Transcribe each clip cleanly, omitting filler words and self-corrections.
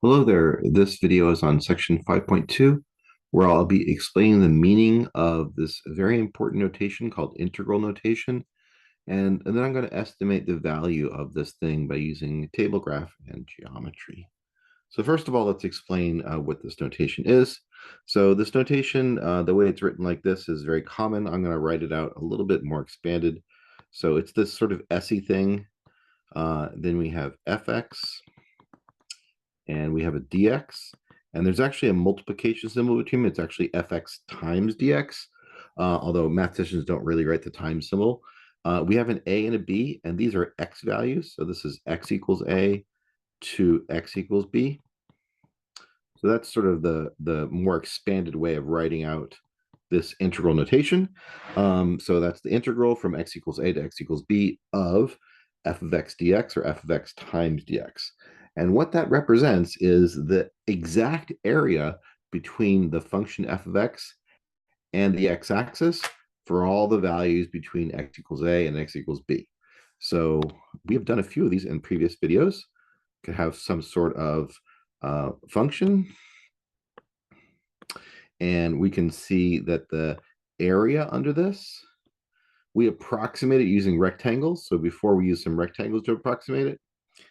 Hello there. This video is on section 5.2, where I'll be explaining the meaning of this very important notation called integral notation. And then I'm going to estimate the value of this thing by using table graph and geometry. So first of all, let's explain what this notation is. So this notation, the way it's written like this is very common. I'm going to write it out a little bit more expanded. So it's this sort of SE thing. Then we have fx and we have a dx, and there's actually a multiplication symbol between them. It's actually fx times dx, although mathematicians don't really write the times symbol. We have an a and a b, and these are x values. So this is x equals a to x equals b. So that's sort of the more expanded way of writing out this integral notation. So that's the integral from x equals a to x equals b of f of x dx, or f of x times dx. And what that represents is the exact area between the function f of x and the x-axis for all the values between x equals a and x equals b. So we have done a few of these in previous videos. Could have some sort of function, and we can see that the area under this, we approximate it using rectangles. So before we use some rectangles to approximate it,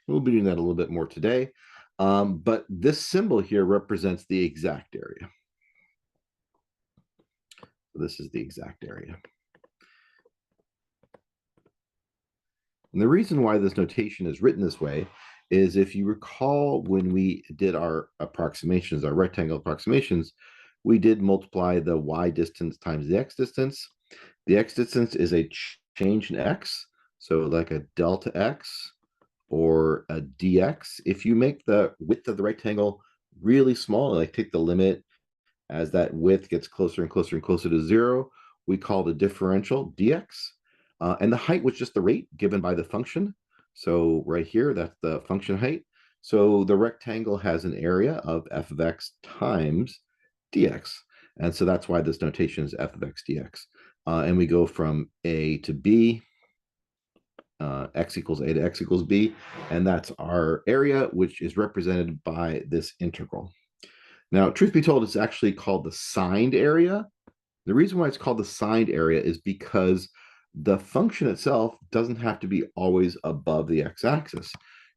we'll be doing that a little bit more today. But this symbol here represents the exact area. So this is the exact area. And the reason why this notation is written this way is, if you recall, when we did our approximations, our rectangle approximations, we did multiply the y distance times the x distance. The x distance is a change in x, so like a delta x or a dx. If you make the width of the rectangle really small, like take the limit as that width gets closer and closer and closer to zero, we call the differential dx. And the height was just the rate given by the function. So right here, that's the function height. So the rectangle has an area of f of x times dx. And so that's why this notation is f of x dx. And we go from a to b, x equals a to x equals b, and that's our area, which is represented by this integral. Now, truth be told, it's actually called the signed area. The reason why it's called the signed area is because the function itself doesn't have to be always above the x-axis.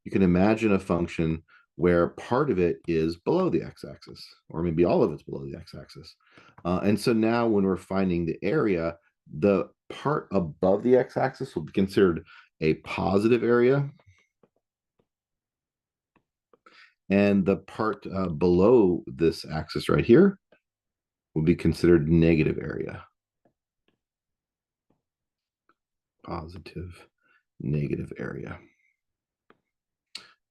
You can imagine a function where part of it is below the x-axis, or maybe all of it's below the x-axis. And so now when we're finding the area, the part above the x-axis will be considered a positive area, and the part below this axis right here will be considered negative area. Positive, negative area.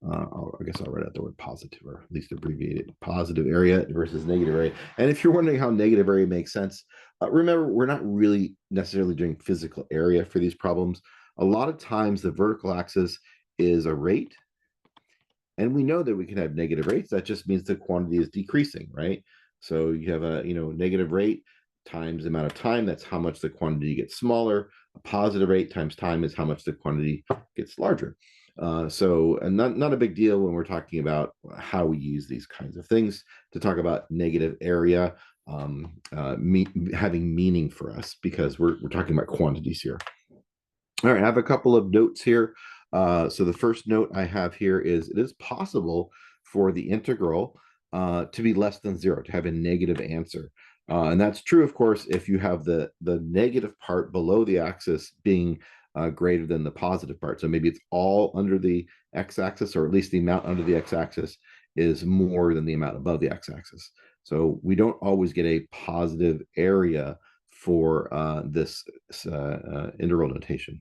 I guess I'll write out the word positive, or at least abbreviate it. Positive area versus negative area. And if you're wondering how negative area makes sense, remember, we're not really necessarily doing physical area for these problems. A lot of times the vertical axis is a rate, and we know that we can have negative rates. That just means the quantity is decreasing, right? So you have a negative rate times the amount of time. That's how much the quantity gets smaller. A positive rate times time is how much the quantity gets larger. And not a big deal when we're talking about how we use these kinds of things to talk about negative area having meaning for us, because we're talking about quantities here. All right, I have a couple of notes here. So the first note I have here is, it is possible for the integral to be less than zero, to have a negative answer. And that's true, of course, if you have the negative part below the axis being greater than the positive part. So maybe it's all under the x-axis, or at least the amount under the x-axis is more than the amount above the x-axis. So we don't always get a positive area for this integral notation.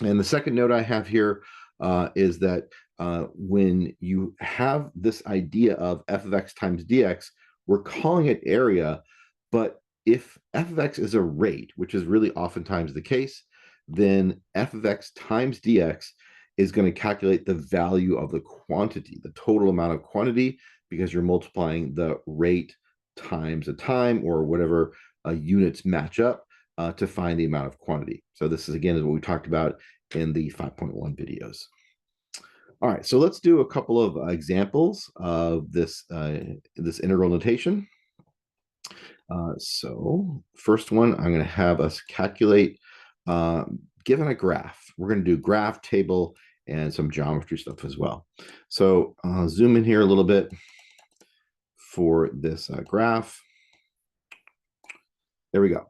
And the second note I have here is that when you have this idea of f of x times dx, we're calling it area. But if f of x is a rate, which is really oftentimes the case, then f of x times dx is going to calculate the value of the quantity, the total amount of quantity, because you're multiplying the rate times the time, or whatever units match up to find the amount of quantity. So this is, again, is what we talked about in the 5.1 videos. All right, so let's do a couple of examples of this integral notation. So first one, I'm going to have us calculate, given a graph. We're going to do graph, table, and some geometry stuff as well. So zoom in here a little bit for this graph. There we go.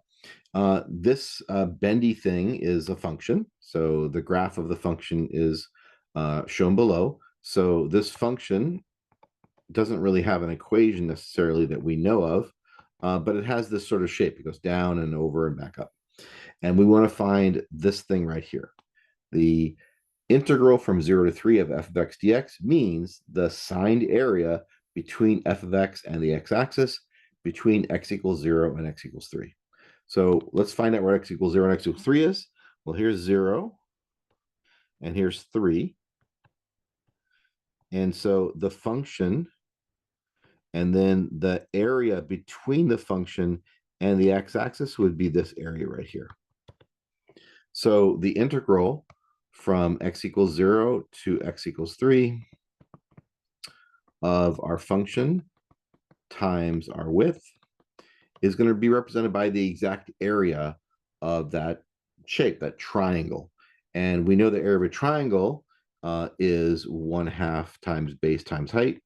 This bendy thing is a function. So the graph of the function is shown below. So this function doesn't really have an equation necessarily that we know of, but it has this sort of shape. It goes down and over and back up. And we want to find this thing right here. The integral from 0 to 3 of f of x dx means the signed area between f of x and the x-axis between x equals 0 and x equals 3. So let's find out where x equals 0 and x equals 3 is. Well, here's 0, and here's 3. And so the function, and then the area between the function and the x-axis would be this area right here. So the integral from x equals 0 to x equals 3 of our function times our width is going to be represented by the exact area of that shape, that triangle. And we know the area of a triangle is 1/2 times base times height.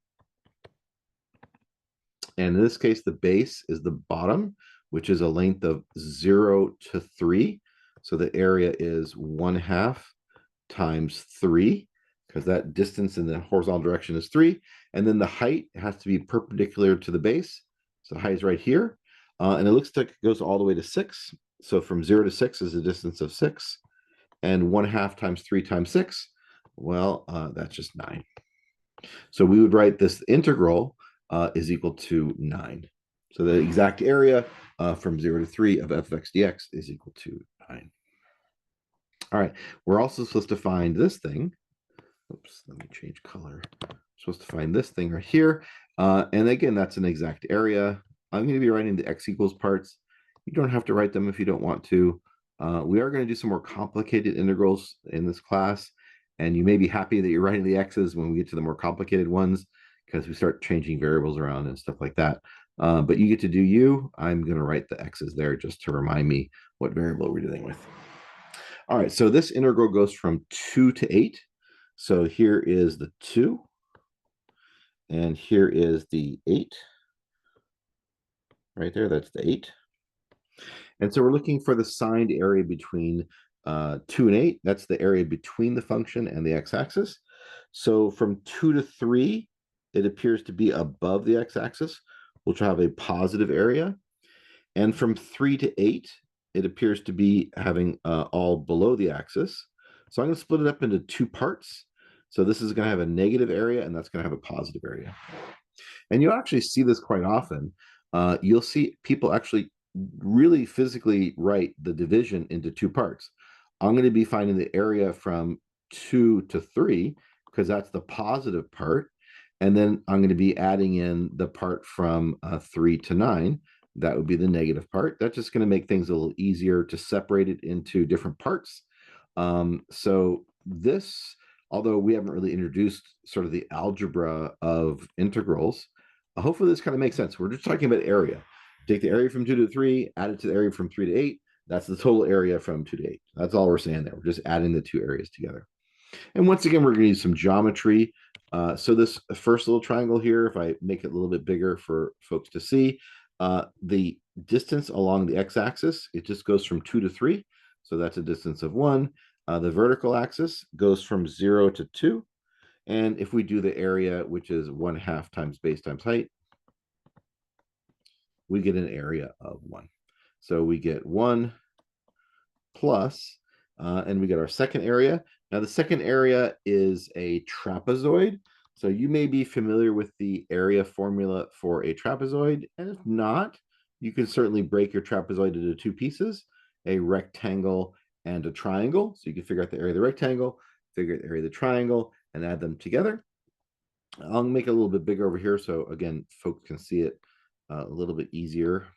And in this case, the base is the bottom, which is a length of 0 to 3. So the area is 1/2 times 3, because that distance in the horizontal direction is 3. And then the height has to be perpendicular to the base. So the height is right here. And it looks like it goes all the way to 6. So from 0 to 6 is a distance of 6. And 1/2 times 3 times 6, well, that's just 9. So we would write this integral is equal to 9. So the exact area from 0 to 3 of f of x dx is equal to 9. All right, we're also supposed to find this thing. Oops, let me change color. We're supposed to find this thing right here. And again, that's an exact area. I'm going to be writing the x equals parts. You don't have to write them if you don't want to. We are going to do some more complicated integrals in this class. And you may be happy that you're writing the x's when we get to the more complicated ones, because we start changing variables around and stuff like that. But you get to do you. I'm going to write the x's there just to remind me what variable we're dealing with. All right, so this integral goes from 2 to 8. So here is the 2, and here is the 8. Right there, that's the 8. And so we're looking for the signed area between 2 and 8. That's the area between the function and the x-axis. So from 2 to 3, it appears to be above the x-axis, which will have a positive area. And from 3 to 8, it appears to be having all below the axis. So I'm going to split it up into 2 parts. So this is going to have a negative area, and that's going to have a positive area. And you'll actually see this quite often. You'll see people actually really physically write the division into 2 parts. I'm going to be finding the area from 2 to 3, because that's the positive part. And then I'm going to be adding in the part from 3 to 9. That would be the negative part. That's just going to make things a little easier to separate it into different parts. So this, although we haven't really introduced sort of the algebra of integrals, hopefully this kind of makes sense. We're just talking about area. Take the area from 2 to 3, add it to the area from 3 to 8. That's the total area from 2 to 8. That's all we're saying there. We're just adding the 2 areas together. And once again, we're going to use some geometry. So this first little triangle here, if I make it a little bit bigger for folks to see, the distance along the x-axis, it just goes from 2 to 3. So that's a distance of 1. The vertical axis goes from 0 to 2. And if we do the area, which is 1/2 times base times height, we get an area of 1. So we get 1 plus, and we get our second area. Now the second area is a trapezoid. So you may be familiar with the area formula for a trapezoid, and if not, you can certainly break your trapezoid into 2 pieces, a rectangle and a triangle. So you can figure out the area of the rectangle, figure out the area of the triangle, and add them together. I'll make it a little bit bigger over here, so again, folks can see it a little bit easier.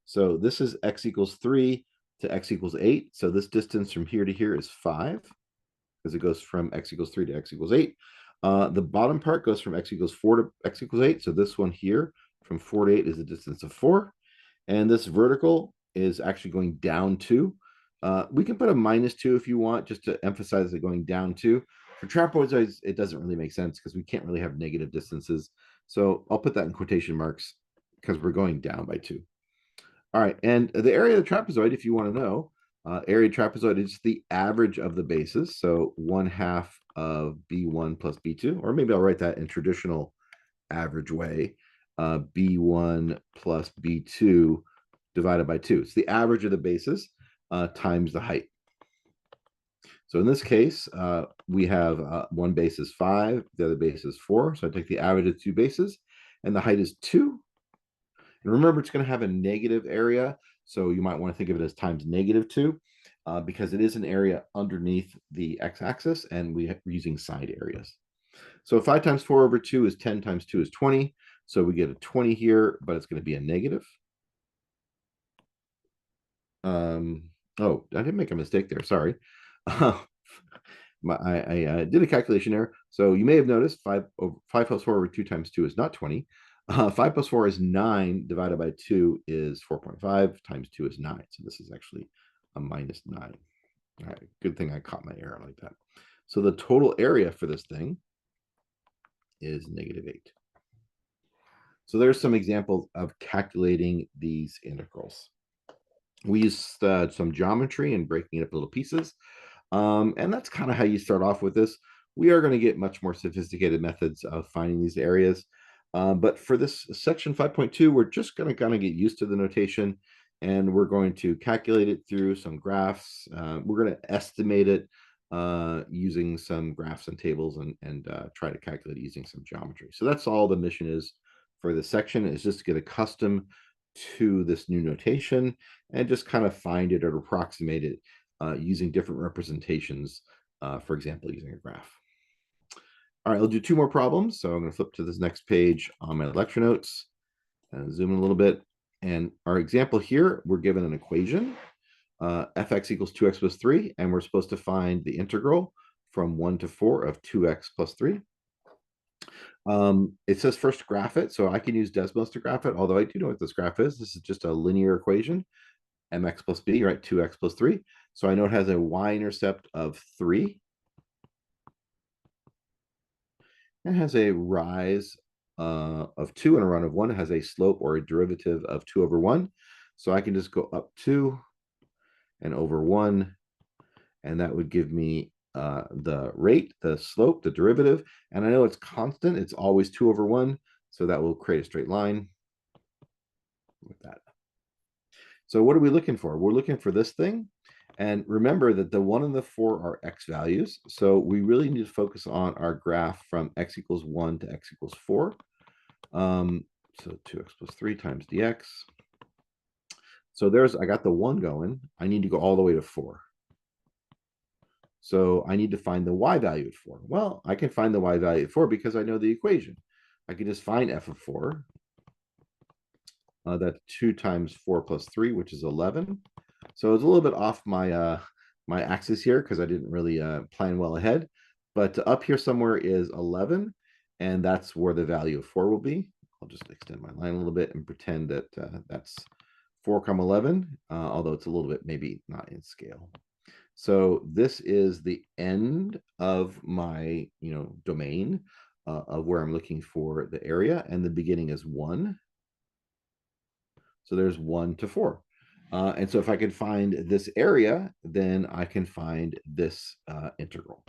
So this is x equals 3 to x equals 8. So this distance from here to here is 5. because it goes from x equals 3 to x equals 8. The bottom part goes from x equals 4 to x equals 8. So this one here from 4 to 8 is a distance of 4. And this vertical is actually going down 2. We can put a -2 if you want, just to emphasize it going down 2. For trapezoids, it doesn't really make sense because we can't really have negative distances. So I'll put that in quotation marks because we're going down by 2. All right, and the area of the trapezoid, if you want to know, area trapezoid is the average of the bases. So 1/2 of B1 plus B2, or maybe I'll write that in traditional average way, B1 plus B2 divided by 2. It's the average of the bases times the height. So in this case, we have one base is 5, the other base is 4. So I take the average of 2 bases, and the height is 2. And remember, it's going to have a negative area. So you might want to think of it as times -2 because it is an area underneath the x-axis, and we're using side areas. So 5 times 4 over 2 is 10 times 2 is 20. So we get a 20 here, but it's going to be a negative. Oh, I didn't make a mistake there. Sorry. I did a calculation error. So you may have noticed 5 plus 4 over 2 times 2 is not 20. 5 plus 4 is 9, divided by 2 is 4.5, times 2 is 9. So this is actually a -9. All right, good thing I caught my error like that. So the total area for this thing is -8. So there's some examples of calculating these integrals. We use some geometry and breaking it up little pieces. And that's kind of how you start off with this. We are going to get much more sophisticated methods of finding these areas. But for this section 5.2, we're just going to kind of get used to the notation, and we're going to calculate it through some graphs. We're going to estimate it using some graphs and tables, and try to calculate it using some geometry. So that's all the mission is for this section, is just to get accustomed to this new notation and just kind of find it or approximate it using different representations, for example, using a graph. All right, I'll do 2 more problems. So I'm going to flip to this next page on my lecture notes and zoom in a little bit. And our example here, we're given an equation, fx equals 2x plus 3, and we're supposed to find the integral from 1 to 4 of 2x plus 3. It says first graph it, so I can use Desmos to graph it, although I do know what this graph is. This is just a linear equation, mx plus b, right, 2x plus 3. So I know it has a y-intercept of 3. It has a rise of 2 and a run of 1. It has a slope or a derivative of 2 over 1. So I can just go up 2 and over 1, and that would give me the rate, the slope, the derivative. And I know it's constant. It's always 2 over 1. So that will create a straight line with that. So what are we looking for? We're looking for this thing. And remember that the 1 and the 4 are x values. So we really need to focus on our graph from x equals 1 to x equals 4. So 2x plus 3 times dx. So I got the 1 going. I need to go all the way to 4. So I need to find the y value at 4. Well, I can find the y value at 4 because I know the equation. I can just find f of 4. That's 2 times 4 plus 3, which is 11. So it's a little bit off my my axis here because I didn't really plan well ahead. But up here somewhere is 11, and that's where the value of 4 will be. I'll just extend my line a little bit and pretend that that's 4, 11, although it's a little bit maybe not in scale. So this is the end of my domain of where I'm looking for the area, and the beginning is 1. So there's 1 to 4. And so if I can find this area, then I can find this integral,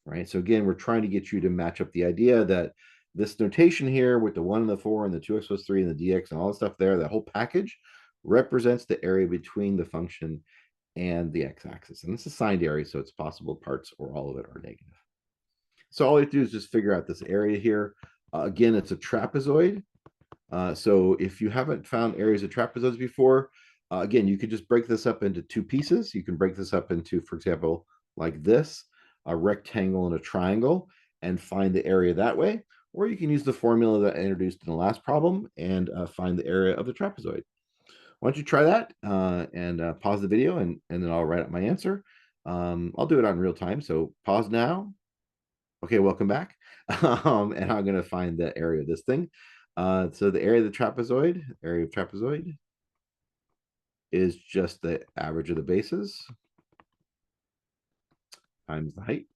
right? So again, we're trying to get you to match up the idea that this notation here with the 1 and the 4 and the 2x plus 3 and the dx and all the stuff there, that whole package represents the area between the function and the x-axis. And this is signed area, so it's possible parts or all of it are negative. So all you have to do is just figure out this area here. Again, it's a trapezoid. So if you haven't found areas of trapezoids before, again, you could just break this up into 2 pieces. You can break this up into, for example, like this, a rectangle and a triangle, and find the area that way. Or you can use the formula that I introduced in the last problem and find the area of the trapezoid. Why don't you try that and pause the video, and then I'll write up my answer. I'll do it on real time. So pause now. Okay, welcome back. And I'm going to find the area of this thing. So the area of the trapezoid is just the average of the bases times the height.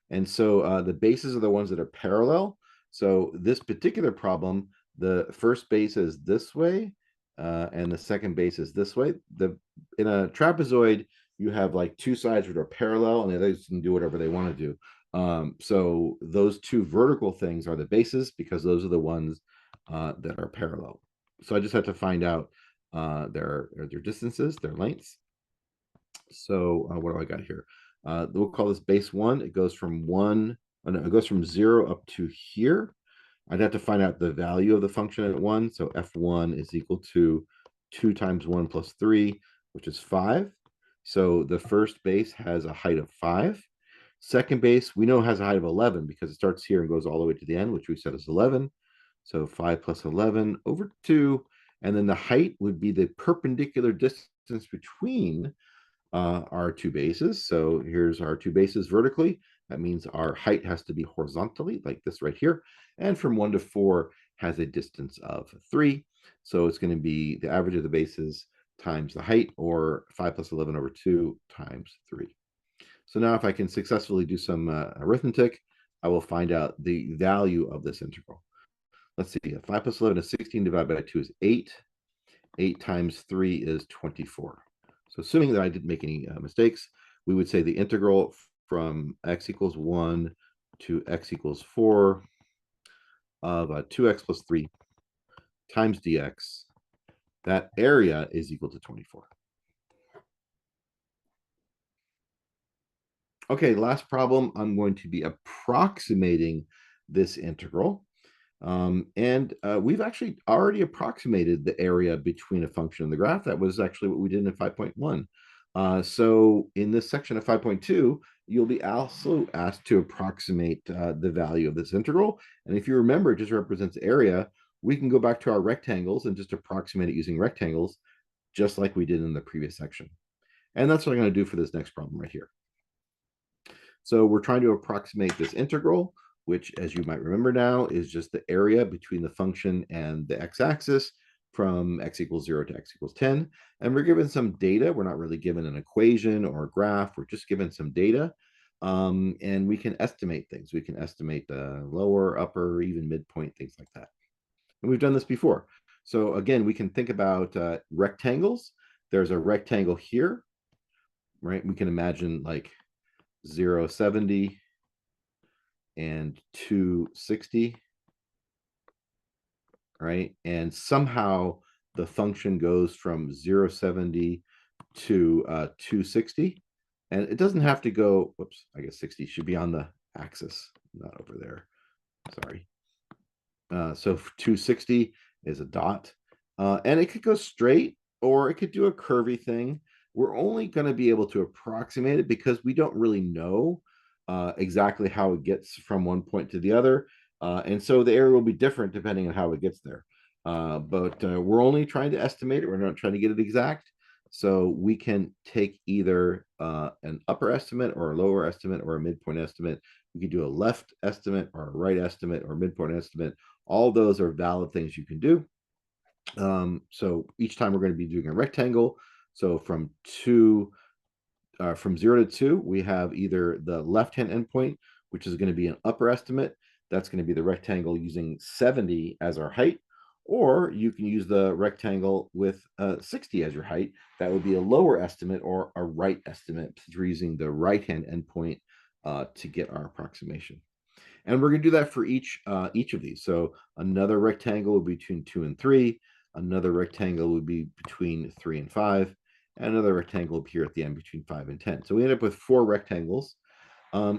And so the bases are the ones that are parallel. So this particular problem, the first base is this way, and the second base is this way. In a trapezoid, you have like two sides that are parallel, and the others can do whatever they want to do. So those two vertical things are the bases because those are the ones that are parallel. So I just have to find out their distances, their lengths. So what do I got here? We'll call this base 1. It goes from 1, oh no, it goes from 0 up to here. I'd have to find out the value of the function at 1. So f1 is equal to 2 times 1 plus 3, which is 5. So the first base has a height of 5. Second base, we know has a height of 11 because it starts here and goes all the way to the end, which we said is 11. So 5 plus 11 over 2. And then the height would be the perpendicular distance between our two bases. So here's our two bases vertically. That means our height has to be horizontally, like this right here. And from 1 to 4 has a distance of 3. So it's going to be the average of the bases times the height, or 5 plus 11 over 2 times 3. So now if I can successfully do some arithmetic, I will find out the value of this integral. Let's see, 5 plus 11 is 16, divided by 2 is 8. 8 times 3 is 24. So assuming that I didn't make any mistakes, we would say the integral from x equals 1 to x equals 4 of 2x plus 3 times dx, that area is equal to 24. Okay, last problem, I'm going to be approximating this integral. And we've actually already approximated the area between a function and the graph. That was actually what we did in 5.1. So in this section of 5.2, you'll be also asked to approximate the value of this integral. And if you remember, it just represents area. We can go back to our rectangles and just approximate it using rectangles, just like we did in the previous section. And that's what I'm going to do for this next problem right here. So we're trying to approximate this integral, which, as you might remember now, is just the area between the function and the x-axis from x equals 0 to x equals 10. And we're given some data. We're not really given an equation or a graph. We're just given some data. And we can estimate things. We can estimate the lower, upper, even midpoint, things like that. And we've done this before. So again, we can think about rectangles. There's a rectangle here, right? We can imagine like 0, 70 and 260, right? And somehow the function goes from 0, 70 to 260. And it doesn't have to go, whoops, I guess 60 should be on the axis, not over there. Sorry. So 260 is a dot. And it could go straight or it could do a curvy thing. We're only going to be able to approximate it because we don't really know exactly how it gets from one point to the other. And so the area will be different depending on how it gets there. But we're only trying to estimate it. We're not trying to get it exact. So we can take either an upper estimate or a lower estimate or a midpoint estimate. We could do a left estimate or a right estimate or midpoint estimate. All those are valid things you can do. So each time we're going to be doing a rectangle. So from 0 to 2, we have either the left-hand endpoint, which is going to be an upper estimate. That's going to be the rectangle using 70 as our height. Or you can use the rectangle with 60 as your height. That would be a lower estimate or a right estimate because we're using the right-hand endpoint to get our approximation. And we're going to do that for each of these. So another rectangle would be between 2 and 3. Another rectangle would be between 3 and 5. And another rectangle here at the end between 5 and 10. So we end up with 4 rectangles.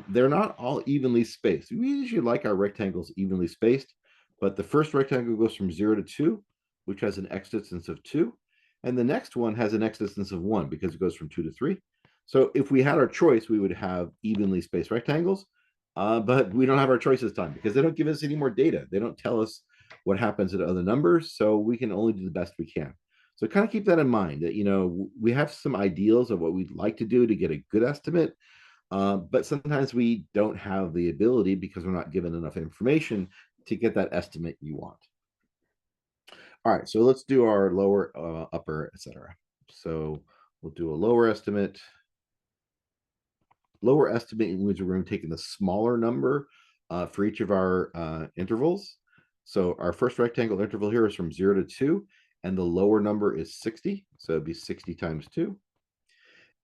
They're not all evenly spaced. We usually like our rectangles evenly spaced, but the first rectangle goes from 0 to 2, which has an x distance of 2. And the next one has an x distance of 1 because it goes from 2 to 3. So if we had our choice, we would have evenly spaced rectangles. But we don't have our choice this time because they don't give us any more data. They don't tell us what happens at other numbers. So we can only do the best we can. So kind of keep that in mind that, we have some ideals of what we'd like to do to get a good estimate, but sometimes we don't have the ability because we're not given enough information to get that estimate you want. All right, so let's do our lower, upper, etc. So we'll do a lower estimate. Lower estimate means we're going to take the smaller number for each of our intervals. So our first rectangle interval here is from 0 to 2, and the lower number is 60. So it'd be 60 times 2.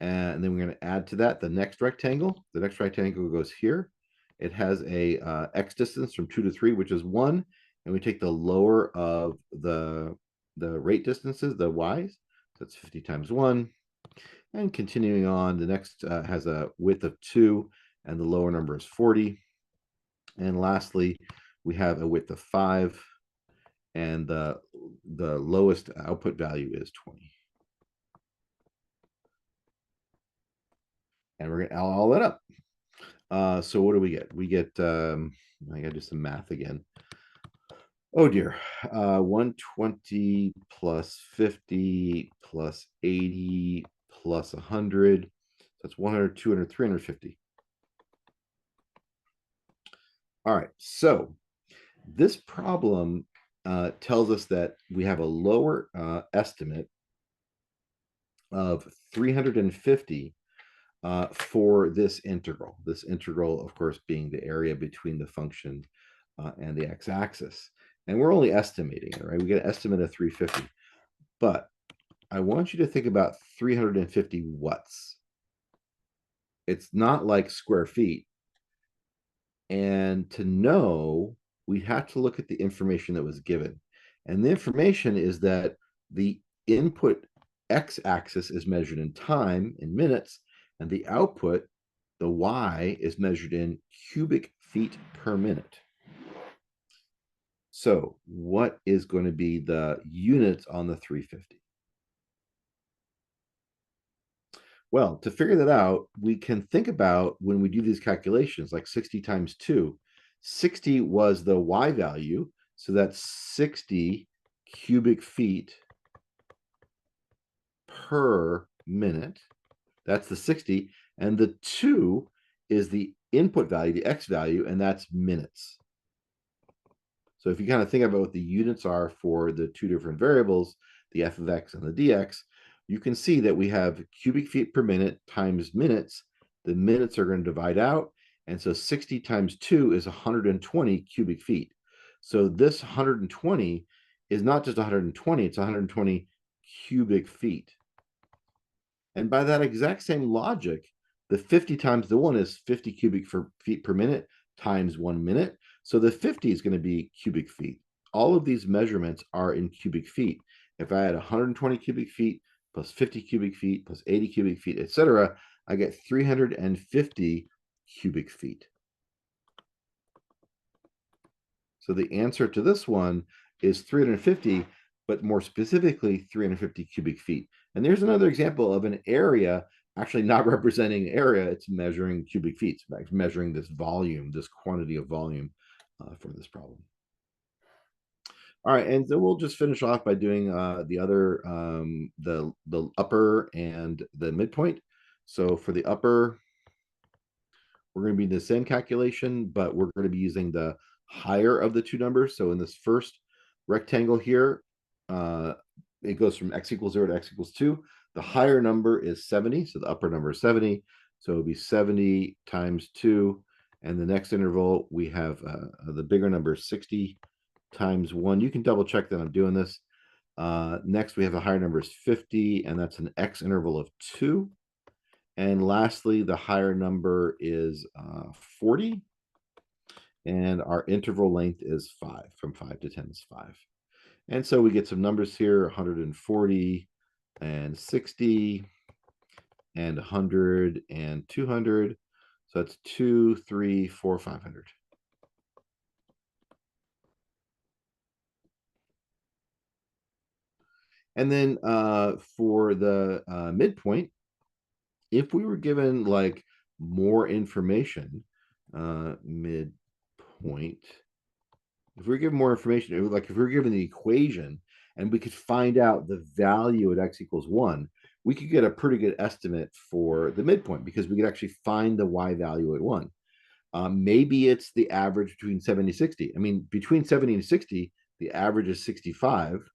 And then we're going to add to that the next rectangle. The next rectangle goes here. It has a x distance from 2 to 3, which is 1. And we take the lower of the rate distances, the y's. So that's 50 times 1. And continuing on, the next has a width of 2, and the lower number is 40. And lastly, we have a width of 5, and the lowest output value is 20. And we're going to add all that up. So what do we get? We get, I got to do some math again. Oh dear. 120 plus 50 plus 80 plus 100. That's 100, 200, 350. All right. So this problem tells us that we have a lower estimate of 350 for this integral. This integral, of course, being the area between the function and the x-axis. And we're only estimating it, right? We get an estimate of 350. But I want you to think about 350 watts. It's not like square feet. And to know, we have to look at the information that was given. And the information is that the input x-axis is measured in time, in minutes, and the output, the y, is measured in cubic feet per minute. So what is going to be the units on the 350? Well, to figure that out, we can think about when we do these calculations, like 60 times 2. 60 was the y value, so that's 60 cubic feet per minute. That's the 60. And the 2 is the input value, the x value, and that's minutes. So if you kind of think about what the units are for the two different variables, the f of x and the dx, you can see that we have cubic feet per minute times minutes. The minutes are going to divide out. And so 60 times 2 is 120 cubic feet. So this 120 is not just 120, it's 120 cubic feet. And by that exact same logic, the 50 times the 1 is 50 cubic feet per minute times 1 minute. So the 50 is going to be cubic feet. All of these measurements are in cubic feet. If I had 120 cubic feet plus 50 cubic feet plus 80 cubic feet, etc., I get 350 cubic feet. So the answer to this one is 350, but more specifically 350 cubic feet. And there's another example of an area actually not representing area, it's measuring cubic feet. It's measuring this volume, this quantity of volume for this problem. All right, and so we'll just finish off by doing the other, the upper and the midpoint. So for the upper, we're going to be in the same calculation, but we're going to be using the higher of the two numbers. So in this first rectangle here, it goes from x equals 0 to x equals 2. The higher number is 70, so the upper number is 70. So it'll be 70 times 2. And the next interval, we have the bigger number, 60 times 1. You can double check that I'm doing this. Next, we have the higher number is 50, and that's an x interval of 2. And lastly, the higher number is 40. And our interval length is 5. From 5 to 10 is 5. And so we get some numbers here, 140 and 60 and 100 and 200. So that's 2, 3, 4, 500. And then for the midpoint, if we were given like more information, midpoint, if we were given more information, like if we were given the equation and we could find out the value at x equals 1, we could get a pretty good estimate for the midpoint because we could actually find the y value at 1. Maybe it's the average between 70 and 60. I mean, between 70 and 60, the average is 65.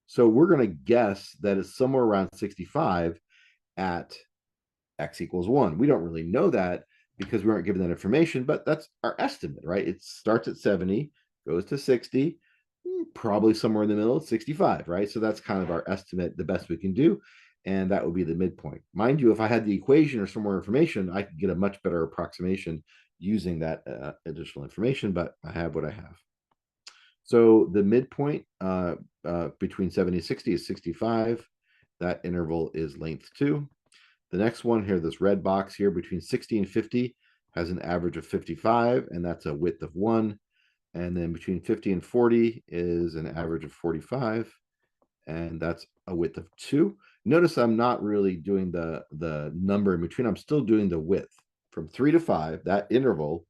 So we're going to guess that it's somewhere around 65 at x equals 1. We don't really know that because we aren't given that information, but that's our estimate, right? It starts at 70, goes to 60, probably somewhere in the middle at 65, right? So that's kind of our estimate, the best we can do. And that would be the midpoint. Mind you, if I had the equation or some more information, I could get a much better approximation using that additional information, but I have what I have. So the midpoint between 70 and 60 is 65. That interval is length 2. The next one here, this red box here between 60 and 50 has an average of 55, and that's a width of 1. And then between 50 and 40 is an average of 45, and that's a width of 2. Notice I'm not really doing the number in between. I'm still doing the width from 3 to 5, that interval,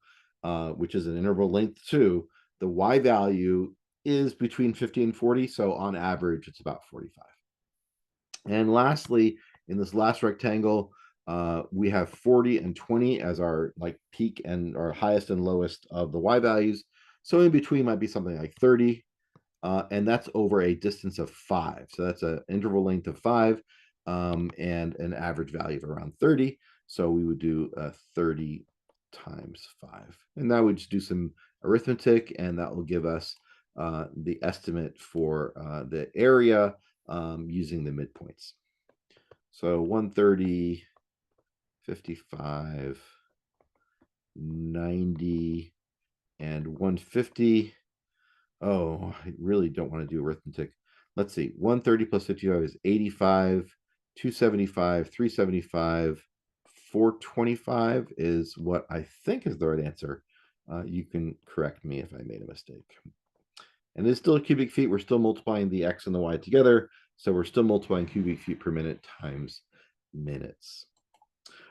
which is an interval length 2. The y value is between 50 and 40, so on average, it's about 45. And lastly, in this last rectangle, we have 40 and 20 as our like peak and our highest and lowest of the y values. So in between might be something like 30, and that's over a distance of 5. So that's an interval length of 5 and an average value of around 30. So we would do 30 times 5. And now we just do some arithmetic, and that will give us the estimate for the area using the midpoints. So 130, 55, 90, and 150. Oh, I really don't want to do arithmetic. Let's see. 130 plus 55 is 85, 275, 375, 425 is what I think is the right answer. You can correct me if I made a mistake. And it's still cubic feet. We're still multiplying the x and the y together. So we're still multiplying cubic feet per minute times minutes.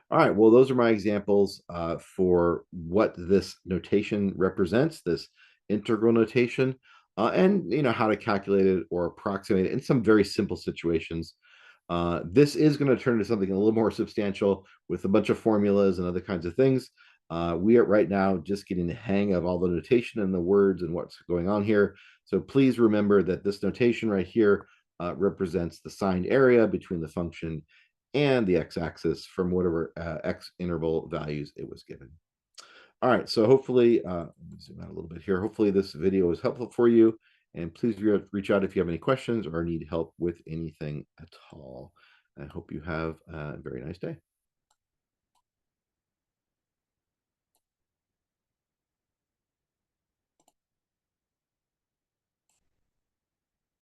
All right, well, those are my examples for what this notation represents, this integral notation, and how to calculate it or approximate it in some very simple situations. This is going to turn into something a little more substantial with a bunch of formulas and other kinds of things. We are right now just getting the hang of all the notation and the words and what's going on here. So please remember that this notation right here represents the signed area between the function and the x-axis from whatever x interval values it was given. All right, so hopefully, let me zoom out a little bit here. Hopefully this video was helpful for you, and please reach out if you have any questions or need help with anything at all. I hope you have a very nice day.